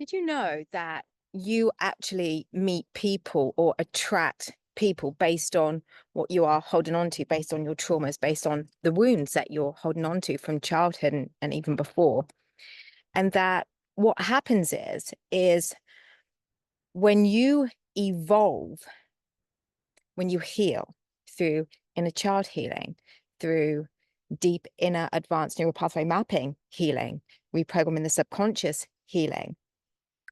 Did you know that you actually meet people or attract people based on what you are holding on to, based on your traumas, based on the wounds that you're holding on to from childhood and even before? And that what happens is when you evolve, when you heal through inner child healing, through deep inner advanced neural pathway mapping healing, reprogramming the subconscious healing,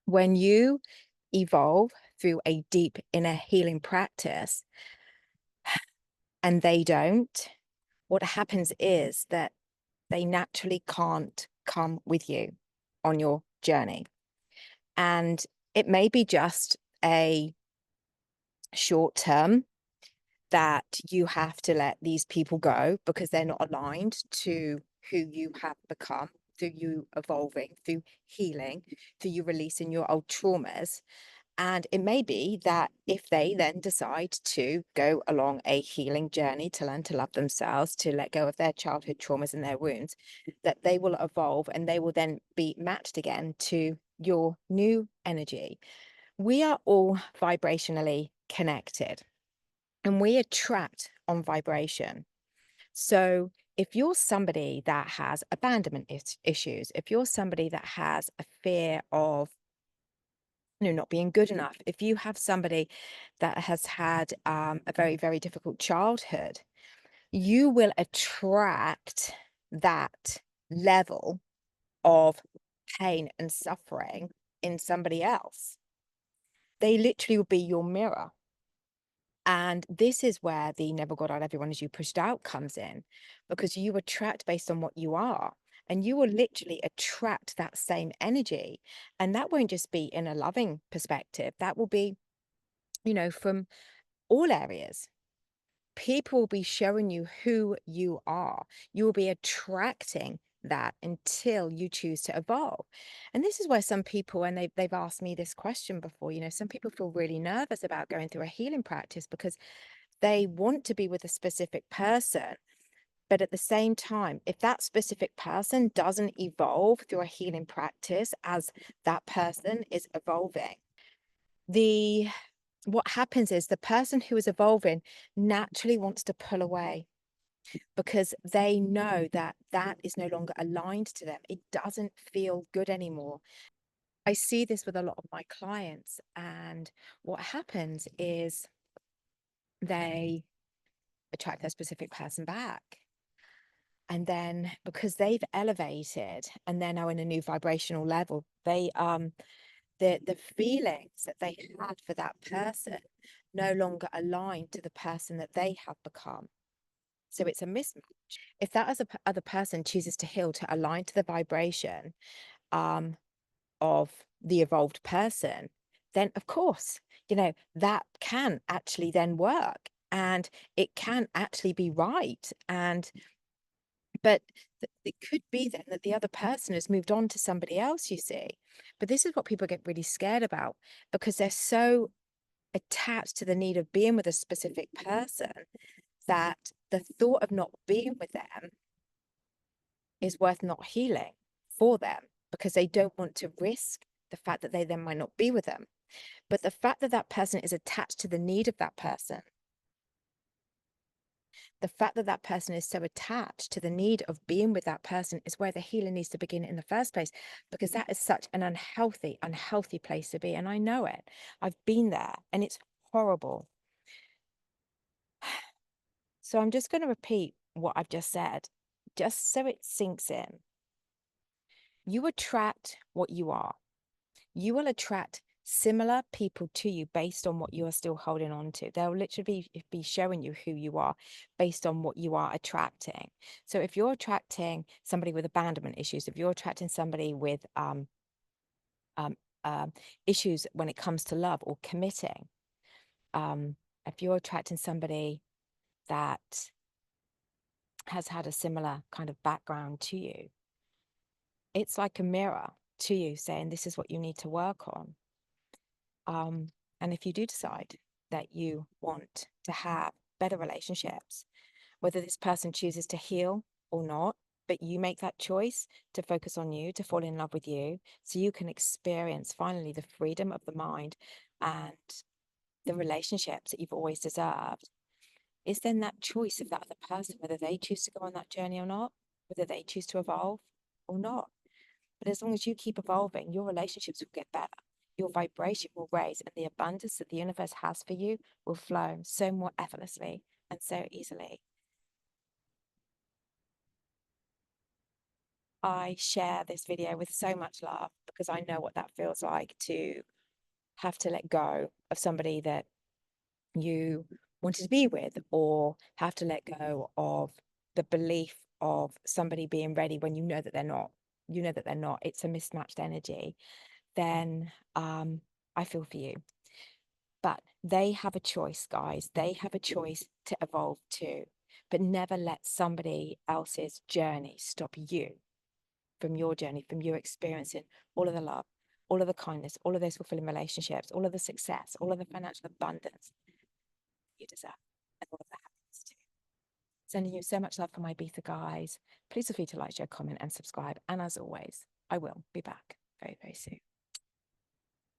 when you evolve through a deep inner healing practice and they don't, what happens is that they naturally can't come with you on your journey. And it may be just a short term that you have to let these people go because they're not aligned to who you have become through you evolving, through healing, through you releasing your old traumas. And it may be that if they then decide to go along a healing journey to learn to love themselves, to let go of their childhood traumas and their wounds, that they will evolve and they will then be matched again to your new energy. We are all vibrationally connected and we attract on vibration. So if you're somebody that has abandonment issues, if you're somebody that has a fear of not being good enough, if you have somebody that has had a very, very difficult childhood, you will attract that level of pain and suffering in somebody else. They literally will be your mirror. And this is where the never got out everyone as you pushed out comes in, because you attract based on what you are. And you will literally attract that same energy. And that won't just be in a loving perspective, that will be, from all areas. People will be showing you who you are. You will be attracting that until you choose to evolve. And this is where some people, and they've asked me this question before, some people feel really nervous about going through a healing practice because they want to be with a specific person. But at the same time, if that specific person doesn't evolve through a healing practice as that person is evolving, the what happens is the person who is evolving naturally wants to pull away because they know that that is no longer aligned to them. It doesn't feel good anymore. I see this with a lot of my clients, and what happens is they attract their specific person back. And then because they've elevated and they're now in a new vibrational level, the feelings that they had for that person no longer align to the person that they have become. So it's a mismatch. If that other person chooses to heal to align to the vibration of the evolved person, then of course, that can actually then work and it can actually be right. But it could be then that the other person has moved on to somebody else, you see. But this is what people get really scared about because they're so attached to the need of being with a specific person that the thought of not being with them is worth not healing for them because they don't want to risk the fact that they then might not be with them. But the fact that that person is attached to the need of that person, the fact that that person is so attached to the need of being with that person is where the healing needs to begin in the first place, because that is such an unhealthy place to be. And I know it. I've been there and it's horrible. So I'm just going to repeat what I've just said, just so it sinks in. You attract what you are. You will attract similar people to you based on what you are still holding on to. They'll literally be showing you who you are based on what you are attracting. So if you're attracting somebody with abandonment issues, if you're attracting somebody with um, issues when it comes to love or committing, if you're attracting somebody that has had a similar kind of background to you, it's like a mirror to you saying, this is what you need to work on. And if you do decide that you want to have better relationships, whether this person chooses to heal or not, but you make that choice to focus on you, to fall in love with you, so you can experience finally the freedom of the mind and the relationships that you've always deserved, is then that choice of that other person, whether they choose to go on that journey or not, whether they choose to evolve or not. But as long as you keep evolving, your relationships will get better, your vibration will raise, and the abundance that the universe has for you will flow so more effortlessly and so easily. I share this video with so much love because I know what that feels like, to have to let go of somebody that you wanted to be with, or have to let go of the belief of somebody being ready when you know that they're not. You know that they're not. It's a mismatched energy. Then I feel for you. But they have a choice, guys. They have a choice to evolve too. But never let somebody else's journey stop you from your journey, from you experiencing all of the love, all of the kindness, all of those fulfilling relationships, all of the success, all of the financial abundance you deserve, and all of the happiness too. Sending you so much love from my Ibiza guys. Please feel free to like, share, comment, and subscribe. And as always, I will be back very, very soon.